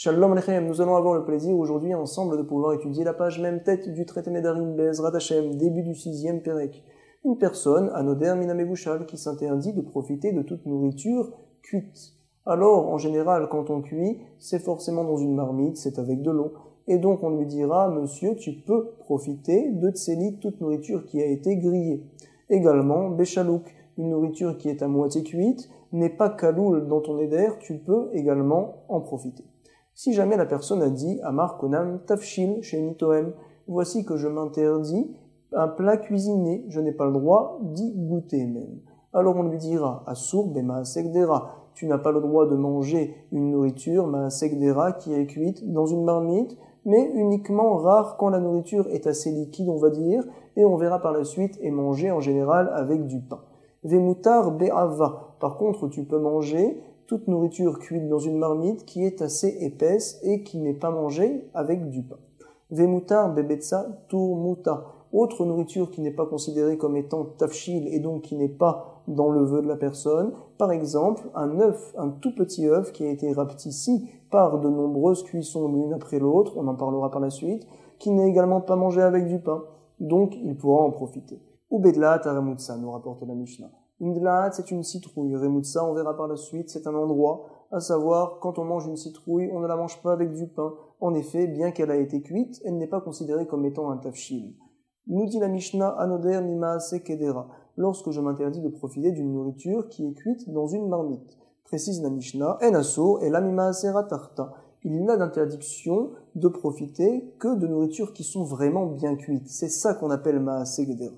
Shalom Lechem, nous allons avoir le plaisir aujourd'hui ensemble de pouvoir étudier la page même tête du traité Nedarim Be'ezrat Hashem, début du 6e Pérec. Une personne, anoder mina mevushal, qui s'interdit de profiter de toute nourriture cuite. Alors, en général, quand on cuit, c'est forcément dans une marmite, c'est avec de l'eau. Et donc on lui dira, monsieur, tu peux profiter de tseli, toute nourriture qui a été grillée. Également, béchalouk, une nourriture qui est à moitié cuite, n'est pas kaloul dans ton éder, tu peux également en profiter. Si jamais la personne a dit Amar Konam Tafshil chez Nitoem, voici que je m'interdis un plat cuisiné, je n'ai pas le droit d'y goûter même. Alors on lui dira Asur Bema Sekdera, tu n'as pas le droit de manger une nourriture Sekdera qui est cuite dans une marmite, mais uniquement rare quand la nourriture est assez liquide, on va dire, et on verra par la suite, et manger en général avec du pain. Vemutar Be'ava, par contre tu peux manger toute nourriture cuite dans une marmite qui est assez épaisse et qui n'est pas mangée avec du pain. Vemutar bebetsa turmuta, autre nourriture qui n'est pas considérée comme étant tafshil et donc qui n'est pas dans le vœu de la personne. Par exemple, un œuf, un tout petit œuf qui a été rapetissé par de nombreuses cuissons l'une après l'autre, on en parlera par la suite, qui n'est également pas mangé avec du pain, donc il pourra en profiter. Ubedlat aramutsa, nous rapporte la Mishnah. Une dlaat, c'est une citrouille. Remutsa, on verra par la suite, c'est un endroit, à savoir, quand on mange une citrouille, on ne la mange pas avec du pain. En effet, bien qu'elle a été cuite, elle n'est pas considérée comme étant un tafshil. Nous dit la Mishnah, Anoder mimaase kedera, lorsque je m'interdis de profiter d'une nourriture qui est cuite dans une marmite. Précise la Mishnah, enaso et la mimaase ratarta. Il n'y a d'interdiction de profiter que de nourritures qui sont vraiment bien cuites. C'est ça qu'on appelle maase kedera.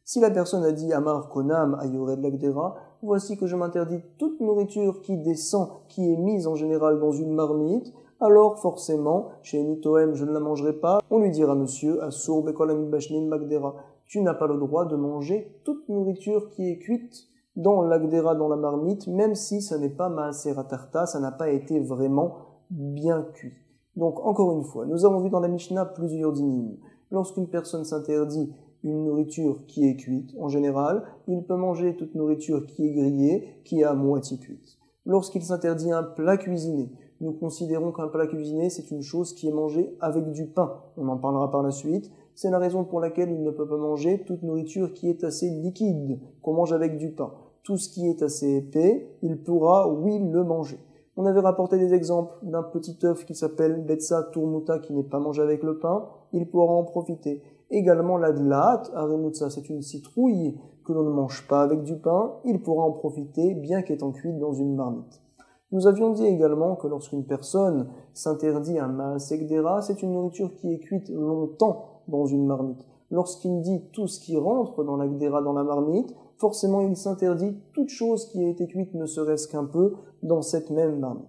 Si la personne a dit Amar Konam Ayored Lagdera, voici que je m'interdis toute nourriture qui descend, qui est mise en général dans une marmite, alors forcément, chez Nitoem, je ne la mangerai pas. On lui dira, monsieur, Asur Bekolamid Bashnim Magdera, tu n'as pas le droit de manger toute nourriture qui est cuite dans l'Agdera, dans la marmite, même si ça n'est pas Maasera Tarta, ça n'a pas été vraiment bien cuit. Donc, encore une fois, nous avons vu dans la Mishnah plusieurs dynimes. Lorsqu'une personne s'interdit une nourriture qui est cuite, en général, il peut manger toute nourriture qui est grillée, qui est à moitié cuite. Lorsqu'il s'interdit un plat cuisiné, nous considérons qu'un plat cuisiné, c'est une chose qui est mangée avec du pain. On en parlera par la suite. C'est la raison pour laquelle il ne peut pas manger toute nourriture qui est assez liquide, qu'on mange avec du pain. Tout ce qui est assez épais, il pourra, oui, le manger. On avait rapporté des exemples d'un petit œuf qui s'appelle Betsa Turmuta, qui n'est pas mangé avec le pain. Il pourra en profiter. Également la dlaat, arimutsa, c'est une citrouille que l'on ne mange pas avec du pain, il pourra en profiter bien qu'étant cuite dans une marmite. Nous avions dit également que lorsqu'une personne s'interdit un maasekdera, c'est une nourriture qui est cuite longtemps dans une marmite. Lorsqu'il dit tout ce qui rentre dans l'agdera, dans la marmite, forcément il s'interdit toute chose qui a été cuite ne serait-ce qu'un peu dans cette même marmite.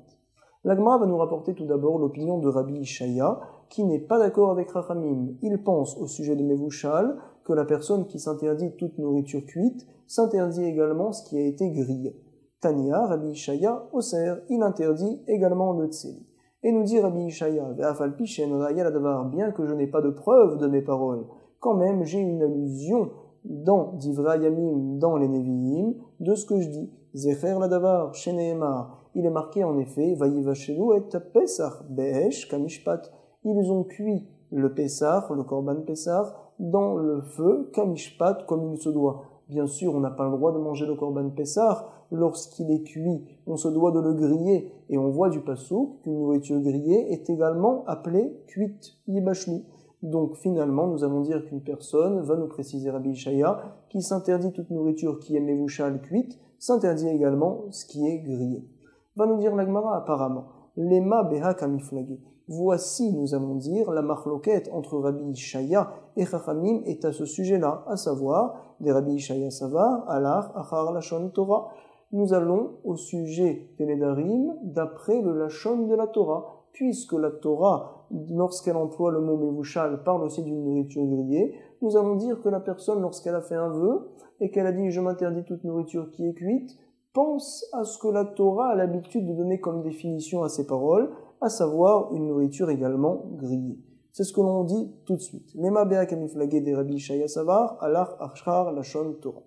La Gemara va nous rapporter tout d'abord l'opinion de Rabbi Ishaya, qui n'est pas d'accord avec Rachamim. Il pense au sujet de Mevushal que la personne qui s'interdit toute nourriture cuite s'interdit également ce qui a été grillé. Tania, Rabbi Ishaya, Oser, il interdit également le tseli. Et nous dit Rabbi Ishaya, Ve'afal pishen raya ladavar, bien que je n'ai pas de preuve de mes paroles, quand même j'ai une allusion dans Divrei Yamim, dans les Nevi'im, de ce que je dis. Zecher ladavar, sheneemar. Il est marqué en effet, Vayivashelu et Pesach, Be'esh, Kamishpat. Ils ont cuit le Pessah, le Korban Pessah, dans le feu, Kamishpat, comme il se doit. Bien sûr, on n'a pas le droit de manger le Korban Pessah lorsqu'il est cuit. On se doit de le griller. Et on voit du passouk qu'une nourriture grillée est également appelée cuite, Yibashlu. Donc finalement, nous allons dire qu'une personne, va nous préciser Rabbi Ishaya, qui s'interdit toute nourriture qui est mevushal cuite, s'interdit également ce qui est grillé. Va nous dire la Gemara apparemment, Lema beha kamiflagé. Voici, nous allons dire, la marloquette entre Rabbi Ishaya et Chachamim est à ce sujet-là, à savoir, des Rabbi Ishaya Savar, Alar, Achar, Lashon, Torah. Nous allons au sujet des Nedarim d'après le Lashon de la Torah, puisque la Torah, lorsqu'elle emploie le mot Mevushal, parle aussi d'une nourriture grillée. Nous allons dire que la personne, lorsqu'elle a fait un vœu, et qu'elle a dit « je m'interdis toute nourriture qui est cuite », pense à ce que la Torah a l'habitude de donner comme définition à ses paroles, à savoir une nourriture également grillée. C'est ce que l'on dit tout de suite. Lema bea kamiflagé des Rabbi Ishaya Savar, Alach Achar Lashon Torah.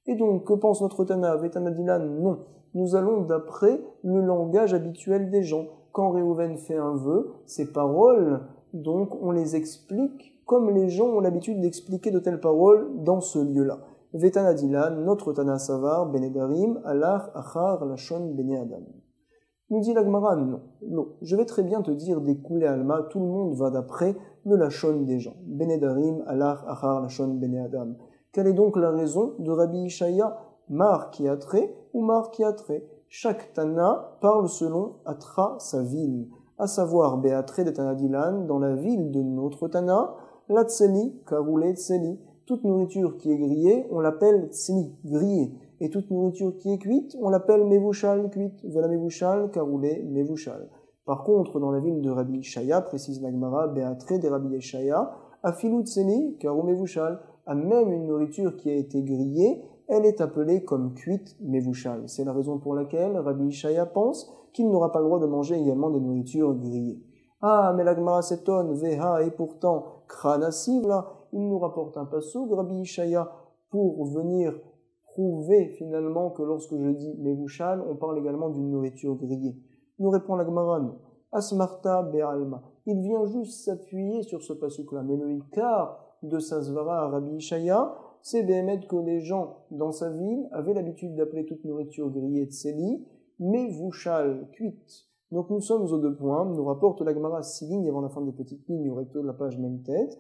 Et donc, que pense notre Tana? Vetanadilan? Non. Nous allons d'après le langage habituel des gens. quand Réhouven fait un vœu, ces paroles, donc on les explique comme les gens ont l'habitude d'expliquer de telles paroles dans ce lieu-là. Vetana Dilan, notre Tana Savar, Benedarim, Alar, Achar, Lachon, Bene Adam. Nous dit la Gemara, non, je vais très bien te dire des coulées alma, tout le monde va d'après le Lachon des gens. Benedarim, Alar, Achar, Lachon, Bene Adam. Quelle est donc la raison de Rabbi Ishaya, Mar qui a trait ou Mar qui a trait? Chaque Tana parle selon Atra, sa ville, à savoir Béatré de Tana Dilan, dans la ville de notre Tana, la Tseli, Karoulé Tseli. Toute nourriture qui est grillée, on l'appelle Tseli, grillée. Et toute nourriture qui est cuite, on l'appelle Mevouchal, cuite. Voilà Mevouchal, Karoulé, Mevouchal. Par contre, dans la ville de Rabbi Ishaya, précise la Gemara, Béatré de Rabbi Ishaya, Afilou Tseli, Karou Mevouchal, à même une nourriture qui a été grillée, elle est appelée comme cuite Mevouchal. C'est la raison pour laquelle Rabbi Ishaya pense qu'il n'aura pas le droit de manger également des nourritures grillées. Ah, mais la Gemara s'étonne, Veha, et pourtant, Kranasiv, là, il nous rapporte un passouk, Rabbi Ishaya, pour venir prouver finalement que lorsque je dis Mevouchal, on parle également d'une nourriture grillée. Nous répond la Gemara, non. Asmarta Be'alma. Il vient juste s'appuyer sur ce passouk-là. Mais le Ikar de Sasvara à Rabbi Ishaya, c'est d'émettre que les gens dans sa ville avaient l'habitude d'appeler toute nourriture grillée tseli, Mevouchal, cuite. Donc nous sommes aux deux points, nous rapporte la Gemara 6 lignes avant la fin des petites lignes au recto de la page même tête.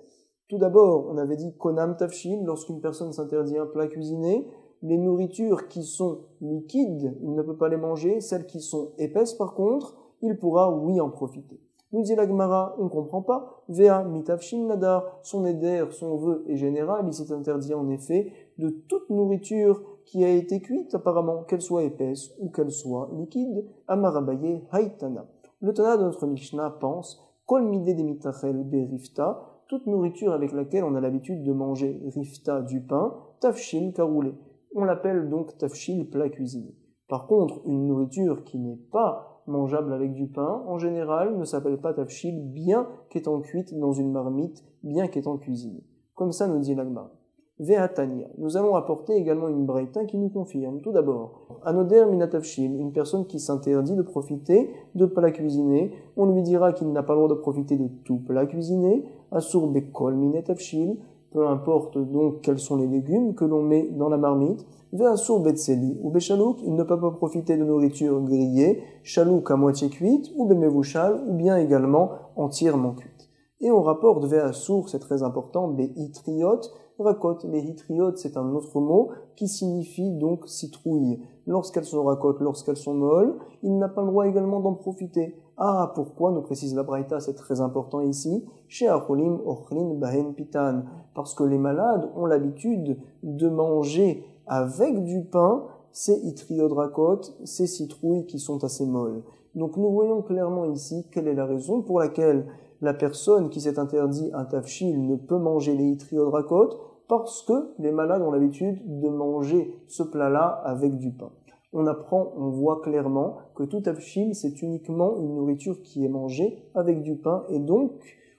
Tout d'abord, on avait dit Konam Tafshin, lorsqu'une personne s'interdit un plat cuisiné, les nourritures qui sont liquides, il ne peut pas les manger, celles qui sont épaisses par contre, il pourra oui en profiter. Nous dit la Gemara, on ne comprend pas, Vea mitafshin nadar, son éder, son vœu est général, il s'est interdit en effet de toute nourriture qui a été cuite apparemment, qu'elle soit épaisse ou qu'elle soit liquide, Amarabaye haïtana. Le Tana de notre Mishnah pense, Kol midé de mitachel berifta, toute nourriture avec laquelle on a l'habitude de manger rifta du pain, tafshil karoulé. On l'appelle donc tafshil plat cuisiné. Par contre, une nourriture qui n'est pas mangeable avec du pain, en général, ne s'appelle pas tafshil, bien qu'étant cuite dans une marmite, bien qu'étant cuisinée. Comme ça nous dit l'Agma. Ve'atania. Nous allons apporter également une braïta qui nous confirme. Tout d'abord, anoder minatafshil, une personne qui s'interdit de profiter de plats cuisinés, on lui dira qu'il n'a pas le droit de profiter de tout plat cuisiné. Asur bekol minatafshil, peu importe donc quels sont les légumes que l'on met dans la marmite. Ve'asur betseli ou bechalouk, il ne peut pas profiter de nourriture grillée, chalouk à moitié cuite, ou bemevouchal, ou bien également entièrement cuite. Et on rapporte ve'asur, c'est très important, be'itriot, rakot. Les hitriotes, c'est un autre mot qui signifie donc citrouille. Lorsqu'elles sont racotes, lorsqu'elles sont molles, il n'a pas le droit également d'en profiter. Ah, pourquoi, nous précise la Braïta, c'est très important ici, chez Acholim Ochlin Bahen Pitan, parce que les malades ont l'habitude de manger avec du pain ces hitriotes rakot, ces citrouilles qui sont assez molles. Donc nous voyons clairement ici quelle est la raison pour laquelle la personne qui s'est interdit un tafshil ne peut manger les hitriotes rakot, parce que les malades ont l'habitude de manger ce plat-là avec du pain. On apprend, on voit clairement que tout tafshil, c'est uniquement une nourriture qui est mangée avec du pain, et donc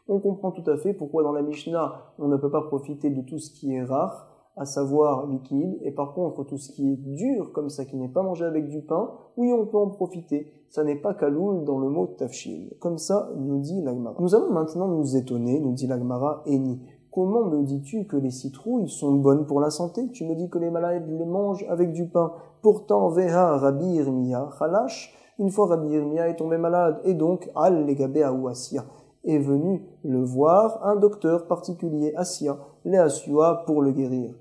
on comprend tout à fait pourquoi dans la Mishnah, on ne peut pas profiter de tout ce qui est rare, à savoir liquide, et par contre tout ce qui est dur, comme ça, qui n'est pas mangé avec du pain, oui, on peut en profiter. Ça n'est pas kaloul dans le mot tafshil. Comme ça, nous dit l'Agmara. Nous allons maintenant nous étonner, nous dit l'Agmara, Eni. Comment me dis-tu que les citrouilles sont bonnes pour la santé? Tu me dis que les malades les mangent avec du pain. Pourtant, Veha Rabbi Yirmiya Khalash, une fois Rabbi Yirmiya est tombé malade, et donc Al Legabe Aouassia est venu le voir, un docteur particulier, Assia, les Asua pour le guérir.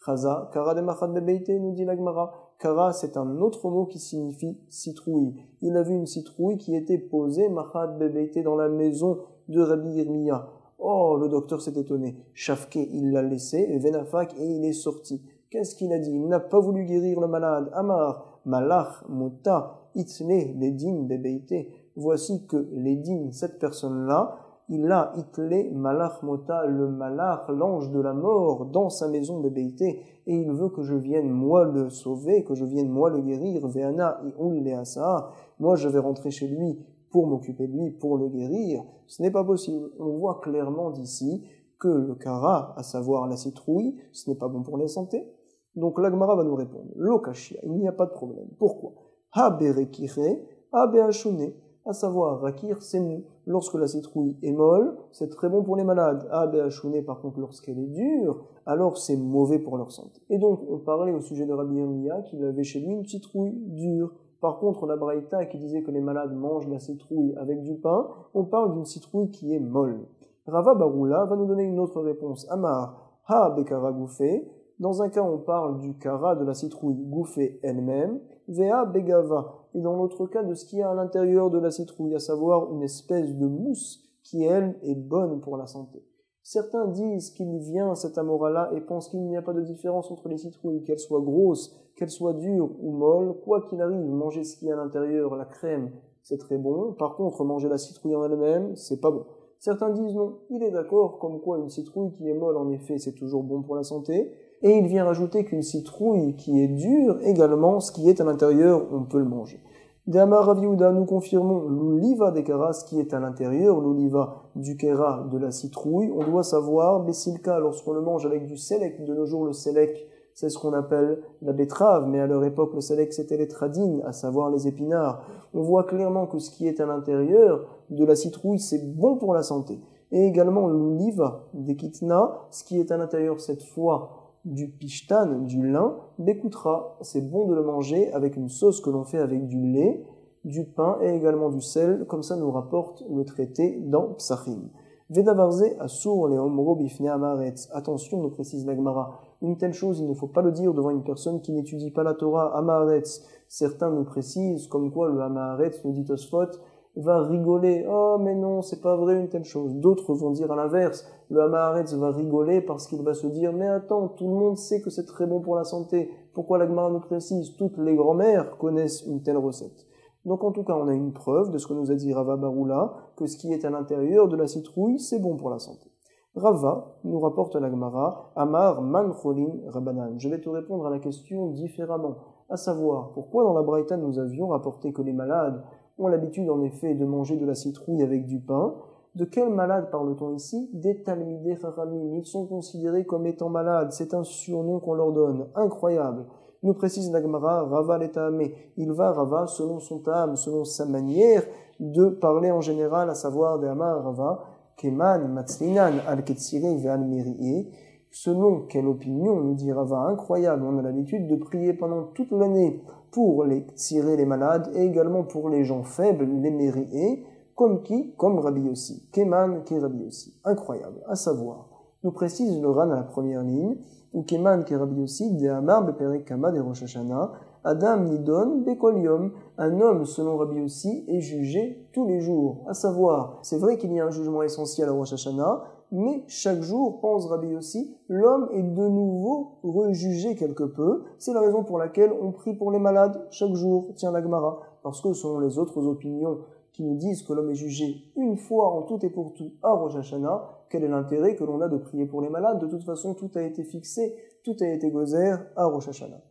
Chaza, Kara de Machad Bebeite, nous dit l'Agmara. Kara, c'est un autre mot qui signifie citrouille. Il a vu une citrouille qui était posée, Machad Bebeite, dans la maison de Rabbi Yirmiya. Oh, le docteur s'est étonné. Shafke, il l'a laissé, et Venafak, et il est sorti. Qu'est-ce qu'il a dit? Il n'a pas voulu guérir le malade. Amar, Malach, Mota, Itzne, Ledin, Bebeite. Voici que Ledin, cette personne-là, il a itlé Malach Mota, le Malach, l'ange de la mort, dans sa maison de Beité, et il veut que je vienne moi le sauver, que je vienne moi le guérir. Veana, Iul, Leasa. Moi, je vais rentrer chez lui pour m'occuper de lui, pour le guérir. Ce n'est pas possible. On voit clairement d'ici que le kara, à savoir la citrouille, ce n'est pas bon pour la santé. Donc l'Agmara va nous répondre. Lokashia, il n'y a pas de problème. Pourquoi? Ha berekire, ha beachune. à savoir rakir c'est mou. Lorsque la citrouille est molle, c'est très bon pour les malades. Béachouné, par contre, lorsqu'elle est dure, alors c'est mauvais pour leur santé. Et donc, on parlait au sujet de Rabbi Yirmiyah qu'il avait chez lui une citrouille dure. Par contre, la Braïta qui disait que les malades mangent la citrouille avec du pain, on parle d'une citrouille qui est molle. Rava Baroula va nous donner une autre réponse. Amar, ha bekara gouffé. Dans un cas, on parle du kara de la citrouille gouffée elle-même. Vea begava. Et dans l'autre cas, de ce qu'il y a à l'intérieur de la citrouille, à savoir une espèce de mousse qui, elle, est bonne pour la santé. Certains disent qu'il vient cet amora-là et pensent qu'il n'y a pas de différence entre les citrouilles, qu'elles soient grosses, qu'elles soient dures ou molles. Quoi qu'il arrive, manger ce qu'il y a à l'intérieur, la crème, c'est très bon. Par contre, manger la citrouille en elle-même, c'est pas bon. Certains disent non, il est d'accord, comme quoi une citrouille qui est molle, en effet, c'est toujours bon pour la santé. Et il vient rajouter qu'une citrouille qui est dure, également, ce qui est à l'intérieur, on peut le manger. D'Amar Rav Yehuda, nous confirmons l'oliva des kara, ce qui est à l'intérieur, l'oliva du kara de la citrouille. On doit savoir, Bessilka, lorsqu'on le mange avec du selek, de nos jours le selek, c'est ce qu'on appelle la betterave, mais à leur époque le selek c'était les tradines, à savoir les épinards. On voit clairement que ce qui est à l'intérieur de la citrouille, c'est bon pour la santé. Et également l'oliva des kitna, ce qui est à l'intérieur cette fois du pishtan, du lin, bécoutra, c'est bon de le manger avec une sauce que l'on fait avec du lait, du pain et également du sel, comme ça nous rapporte le traité dans Psachim. Vedavarze asur le omro bifne amaretz. Attention, nous précise la Gemara, une telle chose, il ne faut pas le dire devant une personne qui n'étudie pas la Torah, amaretz. Certains nous précisent comme quoi le amaretz, nous dit Tosfot, va rigoler. Oh, mais non, c'est pas vrai une telle chose. D'autres vont dire à l'inverse. Le Hamaharetz va rigoler parce qu'il va se dire, mais attends, tout le monde sait que c'est très bon pour la santé. Pourquoi la Gemara nous précise? Toutes les grand-mères connaissent une telle recette. Donc en tout cas, on a une preuve de ce que nous a dit Rava Baroula, que ce qui est à l'intérieur de la citrouille, c'est bon pour la santé. Rava nous rapporte la Gemara, Amar man cholin rabanan. Je vais te répondre à la question différemment. À savoir, pourquoi dans la Braïta nous avions rapporté que les malades ont l'habitude en effet de manger de la citrouille avec du pain. De quels malades parle-t-on ici? Des talmidei chachamim. Ils sont considérés comme étant malades. C'est un surnom qu'on leur donne. Incroyable. Nous précise la Gemara, Rava l'etahamé. Il va, Rava, selon son tam, selon sa manière de parler en général, à savoir de Amar Rava, Keman matzlinan al-ketzire ve'al miri'e. Selon quelle opinion, nous dit Rava, incroyable, on a l'habitude de prier pendant toute l'année pour les tirer les malades et également pour les gens faibles, les mériés, comme qui? Comme Rabbi Yossi. Keman qui Rabbi Yossi. Incroyable, à savoir. Nous précise le Ran à la première ligne, ou Keman qui Rabbi Yossi, de Amar beperek kama de Rosh Hashanah, Adam nidon bekol yom. Un homme, selon Rabbi Yossi, est jugé tous les jours. À savoir, c'est vrai qu'il y a un jugement essentiel à Rosh Hashanah, mais chaque jour, pense Rabbi Yossi, l'homme est de nouveau rejugé quelque peu. C'est la raison pour laquelle on prie pour les malades chaque jour, tient la Gemara. Parce que selon les autres opinions qui nous disent que l'homme est jugé une fois en tout et pour tout à Rosh Hashanah, quel est l'intérêt que l'on a de prier pour les malades? De toute façon, tout a été fixé, tout a été gozer à Rosh Hashanah.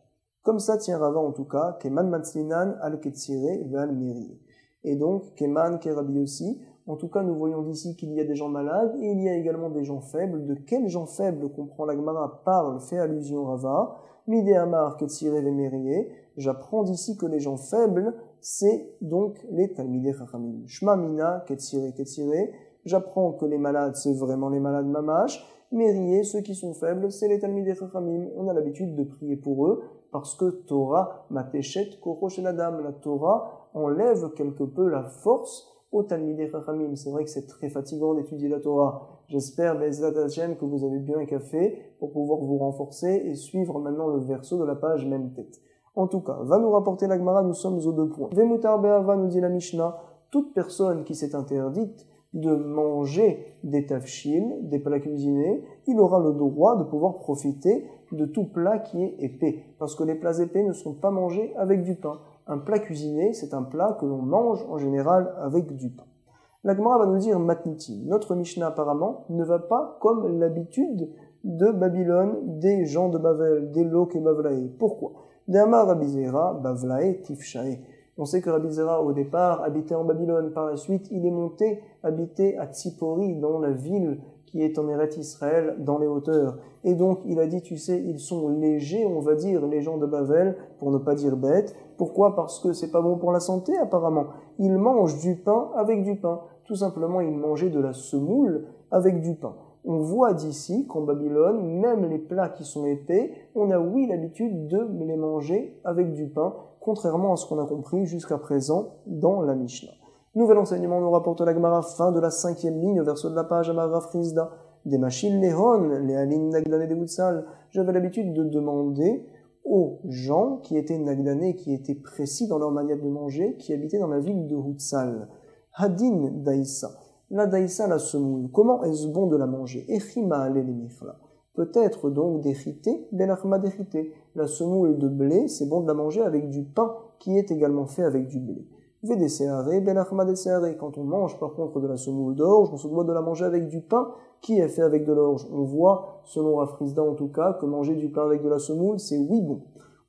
Comme ça tient Rava en tout cas, Keman matzlinan al-ketzire ve'al miri. Et donc, Keman ke Rabbi Yossi. En tout cas, nous voyons d'ici qu'il y a des gens malades et il y a également des gens faibles. De quels gens faibles, comprend la Gemara, parle, fait allusion Rava? Mide Amar ketzire ve'meriye. J'apprends d'ici que les gens faibles, c'est donc les talmidei chachamim. Shma mina ketzire ketzire. J'apprends que les malades, c'est vraiment les malades mamash. Meriye, ceux qui sont faibles, c'est les talmidei chachamim. On a l'habitude de prier pour eux parce que Torah mateshet koro shel adam. La Torah enlève quelque peu la force au talmidei chachamim. C'est vrai que c'est très fatigant d'étudier la Torah. J'espère, Be'ezrat Hashem, que vous avez bien un café pour pouvoir vous renforcer et suivre maintenant le verso de la page même tête. En tout cas, va nous rapporter la Gemara, nous sommes aux 2 points. Vemutar be'ava, nous dit la Mishnah, toute personne qui s'est interdite de manger des tafshil, des plats cuisinés, il aura le droit de pouvoir profiter de tout plat qui est épais. Parce que les plats épais ne sont pas mangés avec du pain. Un plat cuisiné, c'est un plat que l'on mange en général avec du pain. La Gemara va nous dire matniti. Notre Mishnah apparemment ne va pas comme l'habitude de Babylone, des gens de Bavel, des Lok et Bavlae. Pourquoi? D'Amar Rabbi Zera, Bavlae, Tifshae. On sait que Rabbi Zera, au départ, habitait en Babylone. Par la suite, il est monté habiter à Tzipori, dans la ville qui qui est en Eretz Israël, dans les hauteurs. Et donc, il a dit, tu sais, ils sont légers, on va dire, les gens de Bavel, pour ne pas dire bêtes. Pourquoi? Parce que c'est pas bon pour la santé, apparemment. Ils mangent du pain avec du pain. Tout simplement, ils mangeaient de la semoule avec du pain. On voit d'ici qu'en Babylone, même les plats qui sont épais, on a oui l'habitude de les manger avec du pain, contrairement à ce qu'on a compris jusqu'à présent dans la Mishnah. Nouvel enseignement nous rapporte la Gemara, fin de la 5e ligne, verso de la page, Amar Frizda. Des machines Lehon, les Alin Nagdané de Woutsal. J'avais l'habitude de demander aux gens qui étaient Nagdané, qui étaient précis dans leur manière de manger, qui habitaient dans la ville de Woutsal. Hadin Daïsa. La daïsa, la semoule, comment est-ce bon de la manger? Echima ale les mifla. Peut-être donc d'érité, benachma d'érité. La semoule de blé, c'est bon de la manger avec du pain qui est également fait avec du blé. Védécéaré, benachma décéaré. Quand on mange par contre de la semoule d'orge, on se doit de la manger avec du pain qui est fait avec de l'orge. On voit, selon Rafrizda en tout cas, que manger du pain avec de la semoule, c'est oui bon.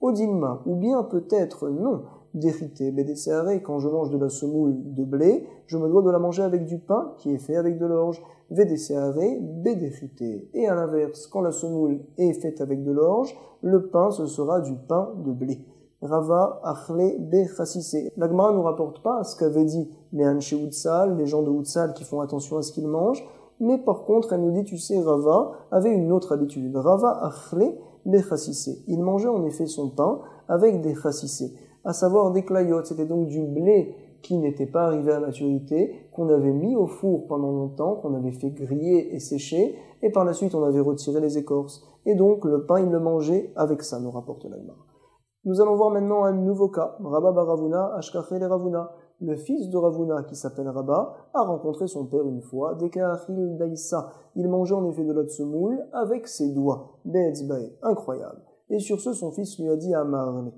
Odilma, ou bien peut-être non. D'érité, bédécéaré, quand je mange de la semoule de blé, je me dois de la manger avec du pain qui est fait avec de l'orge. Védécéaré, bédérité. Et à l'inverse, quand la semoule est faite avec de l'orge, le pain, ce sera du pain de blé. Rava, achle, bechassissé. La Gemara ne nous rapporte pas ce qu'avaient dit les Anshe Woutsal, les gens de Woutsal qui font attention à ce qu'ils mangent, mais par contre, elle nous dit, tu sais, Rava avait une autre habitude. Rava, achle, bechassissé. Il mangeait en effet son pain avec des chassissés, à savoir des clayotes. C'était donc du blé qui n'était pas arrivé à maturité, qu'on avait mis au four pendant longtemps, qu'on avait fait griller et sécher, et par la suite on avait retiré les écorces. Et donc le pain, il le mangeait avec ça, nous rapporte la Gemara. Nous allons voir maintenant un nouveau cas. Rabba bar Ravuna, Ashkachel et Ravuna. Le fils de Ravuna, qui s'appelle Rabba, a rencontré son père une fois, Dekahil Daïsa. Il mangeait en effet de la semoule avec ses doigts. Be'etzbae, incroyable. Et sur ce, son fils lui a dit à Amarle,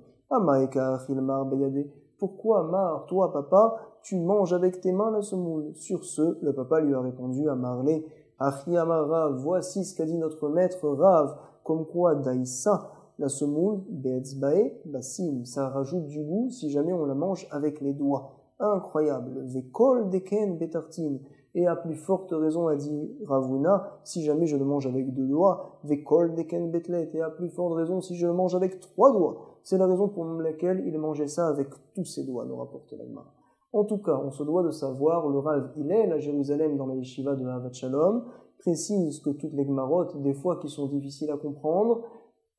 pourquoi, Amar, toi, papa, tu manges avec tes mains la semoule? Sur ce, le papa lui a répondu à Marlé, Achi Amara, voici ce qu'a dit notre maître Rav, comme quoi Daïsa, la semoule, Be'etzbae, Basim, ça rajoute du goût si jamais on la mange avec les doigts. Incroyable. Vekol deken betartin. Et à plus forte raison a dit Ravuna, si jamais je le mange avec 2 doigts, Vekol deken betlet. Et à plus forte raison si je le mange avec 3 doigts. C'est la raison pour laquelle il mangeait ça avec tous ses doigts, nous rapporte la Gemara. En tout cas, on se doit de savoir, le Rav Hillel à Jérusalem dans la yeshiva de Havat Shalom précise que toutes les Gemarot, des fois qui sont difficiles à comprendre,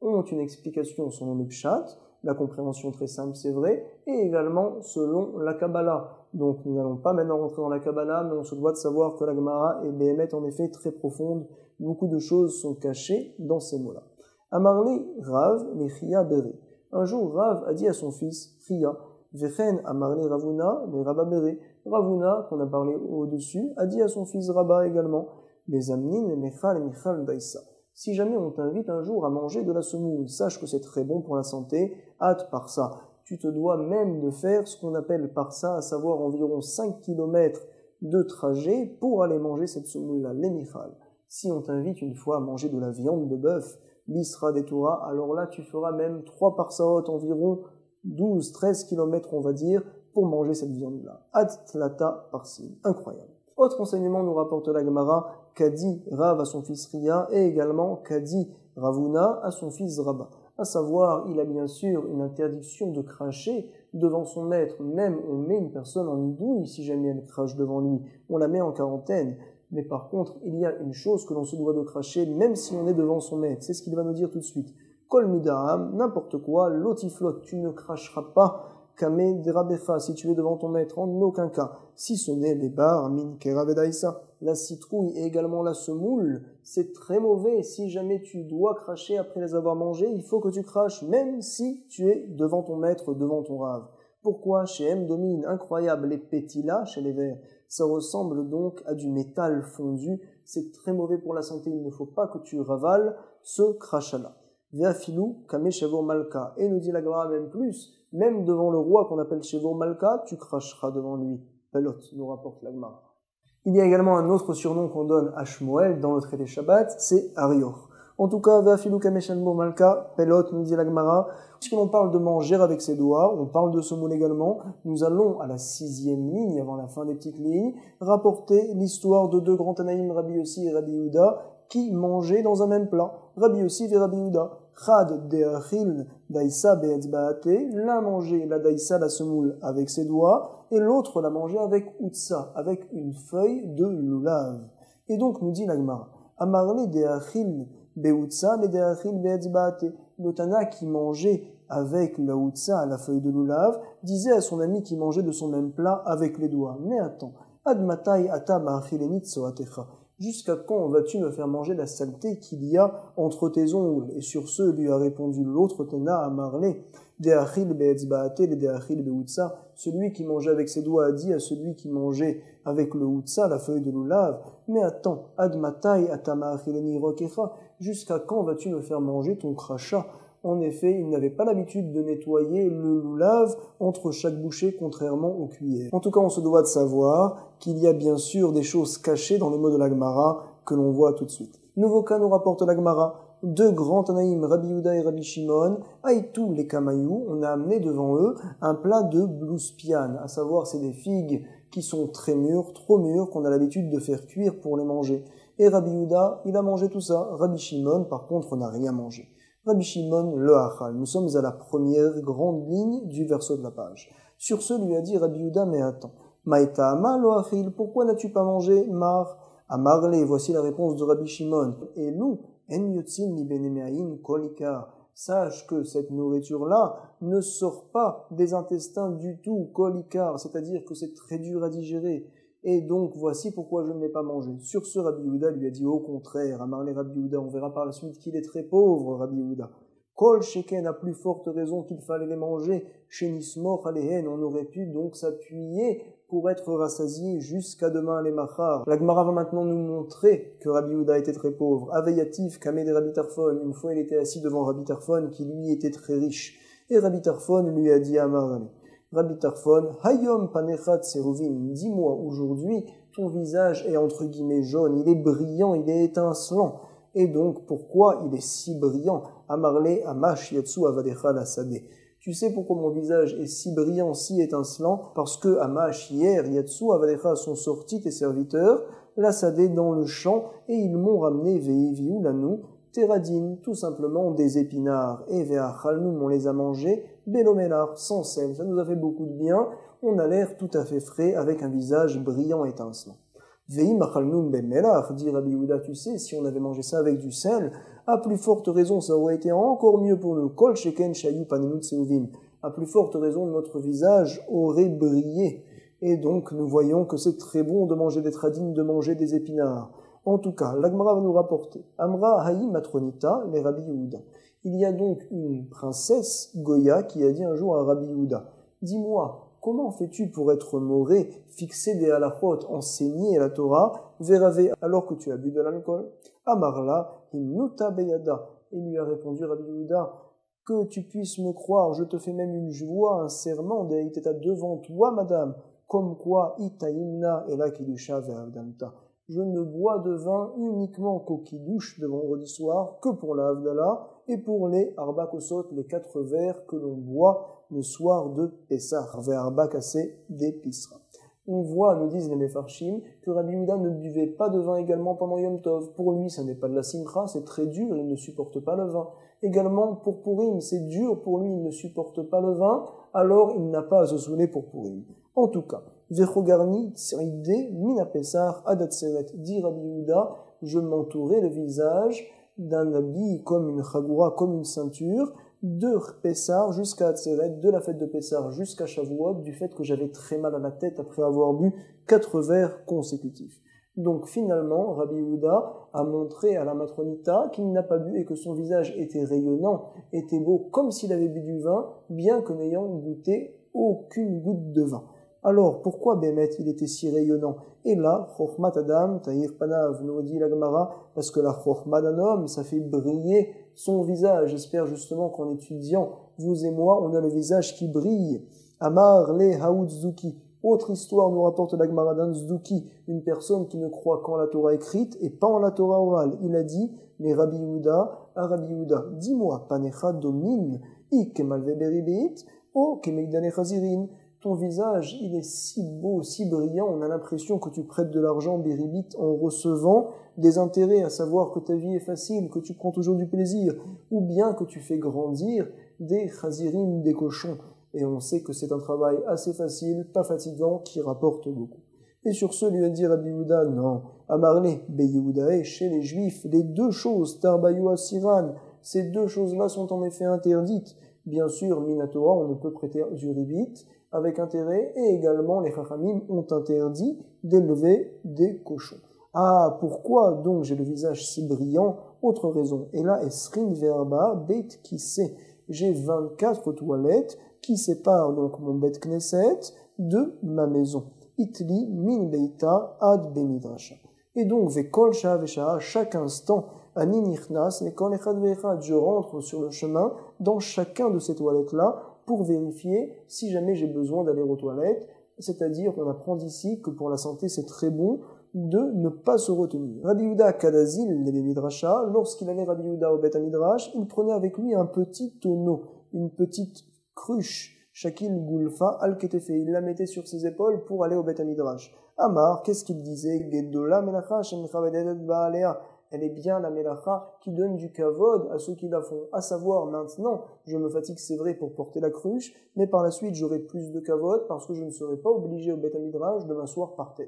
ont une explication selon le Pshat, la compréhension très simple, c'est vrai, et également selon la Kabbalah. Donc nous n'allons pas maintenant rentrer dans la Kabbalah, mais on se doit de savoir que la Gemara est béhémet en effet très profonde. Beaucoup de choses sont cachées dans ces mots-là. Amarli Rav les Chia Bere. Un jour, Rav a dit à son fils, Chia, Vechen Amarli Ravuna les Rabba Bere. Ravuna, qu'on a parlé au-dessus, a dit à son fils Rabba également, les Amnin, Mechal et Michal Daïsa. Si jamais on t'invite un jour à manger de la semoule, sache que c'est très bon pour la santé, hâte par ça. Tu te dois même de faire ce qu'on appelle par ça, à savoir environ 5 km de trajet pour aller manger cette semoule-là, l'émichal. Si on t'invite une fois à manger de la viande de bœuf, l'isra des Torah, alors là tu feras même 3 parsaot, environ 12-13 km on va dire, pour manger cette viande-là. Ad tlata parsim. Incroyable. Autre enseignement nous rapporte la Gemara, qu'a dit Rav à son fils Ria, et également qu'a dit Ravuna à son fils Rabba. À savoir, il a bien sûr une interdiction de cracher devant son maître. Même on met une personne en idouille si jamais elle crache devant lui. On la met en quarantaine. Mais par contre, il y a une chose que l'on se doit de cracher même si on est devant son maître. C'est ce qu'il va nous dire tout de suite. Kol midaham, n'importe quoi, lotiflot, tu ne cracheras pas. Kame derabecha, si tu es devant ton maître, en aucun cas. Si ce n'est les bar, min keravedaïsa. La citrouille et également la semoule, c'est très mauvais. Si jamais tu dois cracher après les avoir mangés, il faut que tu craches, même si tu es devant ton maître, devant ton rave. Pourquoi? Chez M domine, incroyable, les pétilas chez les vers. Ça ressemble donc à du métal fondu. C'est très mauvais pour la santé. Il ne faut pas que tu ravales ce crachat-là. Ve'afilou kame shevor malka. Et nous dit la Gemara même plus, même devant le roi qu'on appelle shevor malka, tu cracheras devant lui. Pelote, nous rapporte la Gemara. Il y a également un autre surnom qu'on donne à Shmuel dans le traité Shabbat, c'est Arior. En tout cas, Vafilu Kameshanbo Malka, Pelot, nous dit la Gemara. Puisqu'on parle de manger avec ses doigts, on parle de semoule également, nous allons à la 6e ligne, avant la fin des petites lignes, rapporter l'histoire de deux grands Tanaïm, Rabbi Yossi et Rabbi Yehuda, qui mangeaient dans un même plat. Rabbi Yossi et Rabbi Yehuda. Chad de'achil daïsa be'etzba'ate, l'un mangeait la daïsa, la semoule, avec ses doigts, et l'autre la mangeait avec utsa, avec une feuille de lulav. Et donc, nous dit la Gemara, Amarle de'achil be'utsa, le de'achil be'etzba'ate. Le Tana qui mangeait avec la utsa, la feuille de lulav, disait à son ami qui mangeait de son même plat avec les doigts. Mais attends, ad matai ata ma'achilenit soatecha. Jusqu'à quand vas-tu me faire manger la saleté qu'il y a entre tes ongles? Et sur ce, lui a répondu l'autre Tana à Marley, De'achil be'etzba'ate, le de'achil be'utsa. Celui qui mangeait avec ses doigts a dit à celui qui mangeait avec le utsa, la feuille de lulav, mais attends, ad matai ata ma'achileni rokecha. Jusqu'à quand vas-tu me faire manger ton crachat? En effet, il n'avait pas l'habitude de nettoyer le lulav entre chaque bouchée, contrairement aux cuillères. En tout cas, on se doit de savoir qu'il y a bien sûr des choses cachées dans les mots de la Gemara que l'on voit tout de suite. Nouveau cas nous rapporte la Gemara. Deux grands Tanaïm, Rabbi Yehuda et Rabbi Shimon, Aïtou les Kamayou, on a amené devant eux un plat de blouspian, à savoir c'est des figues qui sont très mûres, trop mûres, qu'on a l'habitude de faire cuire pour les manger. Et Rabbi Yehuda, il a mangé tout ça. Rabbi Shimon, par contre, n'a rien mangé. Rabbi Shimon, le Achal. Nous sommes à la première grande ligne du verso de la page. Sur ce, lui a dit Rabbi Yehuda, mais attends. Maïta ama lo achil, pourquoi n'as-tu pas mangé mar? Amarle, voici la réponse de Rabbi Shimon. Et nous, en yotzin mi benemeain kolikar. Sache que cette nourriture-là ne sort pas des intestins du tout, kolikar, c'est-à-dire que c'est très dur à digérer. Et donc, voici pourquoi je ne l'ai pas mangé. Sur ce, Rabbi Yehuda lui a dit au contraire, Amarle Rabbi Yehuda, on verra par la suite qu'il est très pauvre, Rabbi Yehuda. Kol sheken a plus forte raison qu'il fallait les manger. Chez Nismor Alehen, on aurait pu donc s'appuyer pour être rassasié jusqu'à demain les machar. La Gemara va maintenant nous montrer que Rabbi Yehuda était très pauvre. Aveyatif, kamé de Rabbi Tarfon. Une fois, il était assis devant Rabbi Tarfon, qui lui était très riche. Et Rabbi Tarfon lui a dit à Amarle, Rabbi Tarfon, Hayom panechat seruvim, dis-moi aujourd'hui, ton visage est entre guillemets jaune, il est brillant, il est étincelant. Et donc, pourquoi il est si brillant? Amarle amash yatsu avadecha lasade. Tu sais pourquoi mon visage est si brillant, si étincelant? Parce que amash hier yatsu avadecha sont sortis tes serviteurs, lasade dans le champ, et ils m'ont ramené veiviu lanou, Teradine, tout simplement des épinards, et ve'achalnum, on les a mangés, belomelar, sans sel, ça nous a fait beaucoup de bien, on a l'air tout à fait frais, avec un visage brillant et étincelant. Ve'im achalnum bemelar, dit Rabbi Yehuda, tu sais, si on avait mangé ça avec du sel, à plus forte raison, ça aurait été encore mieux pour nous, kol sheken shayu panenut seuvim, à plus forte raison, notre visage aurait brillé, et donc nous voyons que c'est très bon de manger des tradines, de manger des épinards. En tout cas, l'Agmara va nous rapporter Amra Haï Matronita, les Rabbi Yehuda. Il y a donc une princesse Goya qui a dit un jour à Rabbi Yehuda, dis-moi, comment fais-tu pour être moré, fixer des halachot, enseigner la Torah, verave alors que tu as bu de l'alcool? Amarla himnuta beyada. Il lui a répondu Rabbi Yehuda, que tu puisses me croire, je te fais même une joie, un serment, deiteta devant toi, madame, comme quoi itaïmna et la kidusha ve'avdamta. Je ne bois de vin uniquement qu'au kiddush de vendredi soir, que pour la Havdalah, et pour les arba kosot, les 4 verres que l'on boit le soir de Pessah, vers arba kassé d'épicerie. On voit, nous disent les Mefarshim, que Rabbi Yehuda ne buvait pas de vin également pendant Yom Tov. Pour lui, ça n'est pas de la simcha, c'est très dur, il ne supporte pas le vin. Également, pour Purim, c'est dur pour lui, il ne supporte pas le vin, alors il n'a pas à se saouler pour Purim. En tout cas, Vechogarni tsiride mina Pessah adatseret, dit Rabbi Yehuda, je m'entourais le visage d'un habit comme une chagoura, comme une ceinture, de Pessah jusqu'à Atzeret, de la fête de Pessah jusqu'à Shavuot, du fait que j'avais très mal à la tête après avoir bu 4 verres consécutifs. Donc finalement, Rabbi Yehuda a montré à la matronita qu'il n'a pas bu et que son visage était rayonnant, était beau comme s'il avait bu du vin, bien que n'ayant goûté aucune goutte de vin. Alors, pourquoi Bémet il était si rayonnant? Et là, Chochmat Adam, Tahir Panav, nous dit la Gemara, parce que la Chochmat d'un homme, ça fait briller son visage. J'espère justement qu'en étudiant, vous et moi, on a le visage qui brille. Amar le Haoudzuki, Autre histoire nous rapporte la Gemara d'un Tzduki, une personne qui ne croit qu'en la Torah écrite et pas en la Torah orale. Il a dit, les Rabbi Yehuda, à Rabbi Yehuda, dis-moi, panecha domine, ik malve beribit, o kemegdane chazirin. Ton visage, il est si beau, si brillant, on a l'impression que tu prêtes de l'argent beribit en recevant des intérêts, à savoir que ta vie est facile, que tu prends toujours du plaisir, ou bien que tu fais grandir des chazirim, des cochons. Et on sait que c'est un travail assez facile, pas fatigant, qui rapporte beaucoup. Et sur ce, lui a dit Rabbi Yehuda, non, Amarle, Beyehudae, chez les Juifs, les deux choses, Tarbayu Asiran, ces deux choses-là sont en effet interdites. Bien sûr, Minatora, on ne peut prêter du ribit avec intérêt, et également les Chachamim ont interdit d'élever des cochons. Ah, pourquoi donc j'ai le visage si brillant? Autre raison. Et là, Esrin Verba, Beit Kissé. J'ai 24 toilettes qui séparent donc mon Beit Knesset de ma maison. Itli min beita ad bemidrasha. Et donc, vekol shah veshaha, chaque instant, ani nichnas, lekol echad veechad, je rentre sur le chemin dans chacun de ces toilettes-là pour vérifier si jamais j'ai besoin d'aller aux toilettes. C'est-à-dire, on apprend d'ici que pour la santé, c'est très bon de ne pas se retenir. Rabbi Yehuda Kadazil, le Midrasha, lorsqu'il allait Rabbi Yehuda au Beth Midrash, il prenait avec lui un petit tonneau, une petite cruche, Shakil Gulfa al-Ketefe, il la mettait sur ses épaules pour aller au Beth Midrash. Amar, qu'est-ce qu'il disait? Gedola melacha shem chavedet ba'alea. Elle est bien la melacha qui donne du kavod à ceux qui la font. À savoir, maintenant, je me fatigue, c'est vrai, pour porter la cruche, mais par la suite, j'aurai plus de kavod parce que je ne serai pas obligé au Beth Midrash de m'asseoir par terre.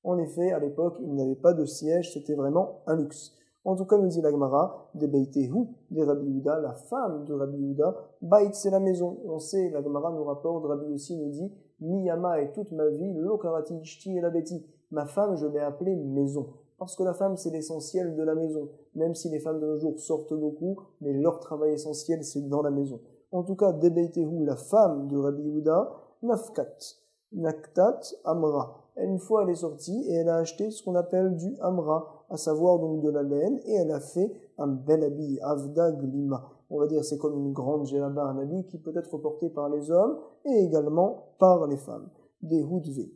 En effet, à l'époque, il n'avait pas de siège, c'était vraiment un luxe. En tout cas, nous dit la Gemara, de Beitehu, de Rabbi Yehuda, la femme de Rabbi Yehuda, Beit, c'est la maison. On sait, la Gemara nous rapporte, Rabbi aussi nous dit, Miyama et toute ma vie, Lokarati Ishti et la Beti. Ma femme, je l'ai appelée maison. Parce que la femme, c'est l'essentiel de la maison. Même si les femmes de nos jours sortent beaucoup, mais leur travail essentiel, c'est dans la maison. En tout cas, de Beitehu, la femme de Rabbi Yehuda, Nafkat, Naktat, Amra. Une fois, elle est sortie et elle a acheté ce qu'on appelle du Amra, à savoir donc de la laine, et elle a fait un bel habit, Avda Glima. On va dire c'est comme une grande djellaba, un habit qui peut être porté par les hommes et également par les femmes. Des houdvé.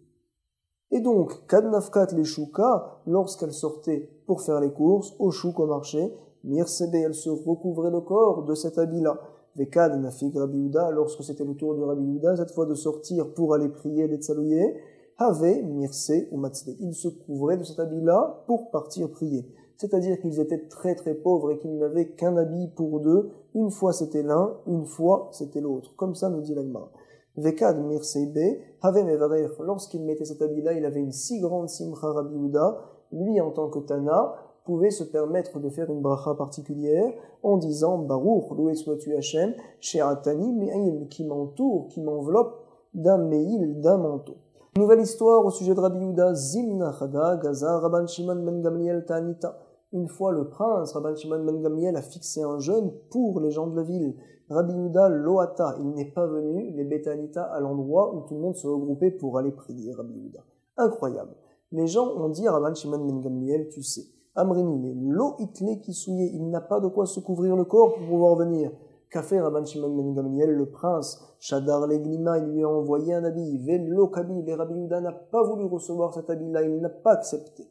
Et donc, Kadnafkat les Shuka, lorsqu'elle sortait pour faire les courses, au chouk au marché, Mirsebe, elle se recouvrait le corps de cet habit-là. Vekad Nafik Rabbi Yehuda, lorsque c'était le tour de Rabbi Yehuda, cette fois de sortir pour aller prier les tsalouye, Have Mirse ou Matzle. Ils se couvraient de cet habit-là pour partir prier. C'est-à-dire qu'ils étaient très très pauvres et qu'ils n'avaient qu'un habit pour deux. Une fois c'était l'un, une fois c'était l'autre. Comme ça nous dit l'Agma. Vekad Mirsebe, Have Mevarer, lorsqu'il mettait cet habit-là, il avait une si grande simcha Rabbi Yehuda, lui en tant que Tana, pouvait se permettre de faire une bracha particulière en disant Baruch, loué sois-tu Hachem, She'atani Me'il, qui m'entoure, qui m'enveloppe d'un Me'il, d'un manteau. Nouvelle histoire au sujet de Rabbi Yehuda, Zimna Chada, Gaza, Rabban Shimon ben Gamliel Ta'anita. Une fois, le prince, Rabban Shimon ben Gamliel, a fixé un jeûne pour les gens de la ville. Rabbi Yehuda Loata, il n'est pas venu, les Bétanita, à l'endroit où tout le monde se regroupait pour aller prier Rabbi Yehuda. Incroyable. Les gens ont dit à Rabban Shimon ben Gamliel, tu sais, Amrinine, lo itle kisouye, il n'a pas de quoi se couvrir le corps pour pouvoir venir. Qu'a fait Rabban Shimon ben Gamliel, le prince, Shadar Leglima, il lui a envoyé un habit, Velo Kabil, et Rabbi Yehuda n'a pas voulu recevoir cet habit-là, il n'a pas accepté.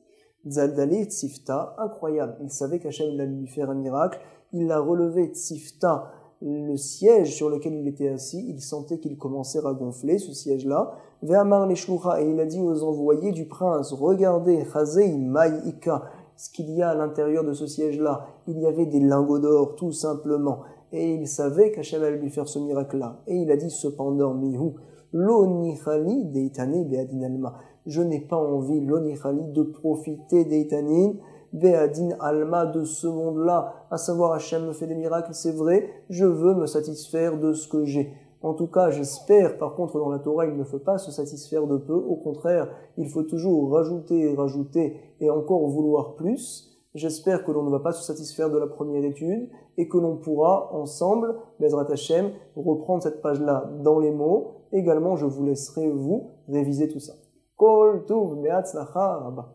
Tzaldali Tzifta, incroyable, il savait qu'Hachem allait lui faire un miracle, il a relevé Tzifta, le siège sur lequel il était assis, il sentait qu'il commençait à gonfler, ce siège-là, Ve'amar Leshlucha, et il a dit aux envoyés du prince, regardez, Chazei Maïka, ce qu'il y a à l'intérieur de ce siège-là, il y avait des lingots d'or, tout simplement. Et il savait qu'Hachem allait lui faire ce miracle-là. Et il a dit cependant, Mihu, lo nichali deitane be'adin alma. Je n'ai pas envie, lo nichali, de profiter deitanin be'adin alma, de ce monde-là. À savoir, Hachem me fait des miracles, c'est vrai, je veux me satisfaire de ce que j'ai. En tout cas, j'espère, par contre, dans la Torah, il ne faut pas se satisfaire de peu. Au contraire, il faut toujours rajouter, et encore vouloir plus. J'espère que l'on ne va pas se satisfaire de la première étude et que l'on pourra ensemble, Bezrat Hashem, reprendre cette page-là dans les mots. Également, je vous laisserai vous réviser tout ça. Kol Tuv Be'atzlacha Rabba.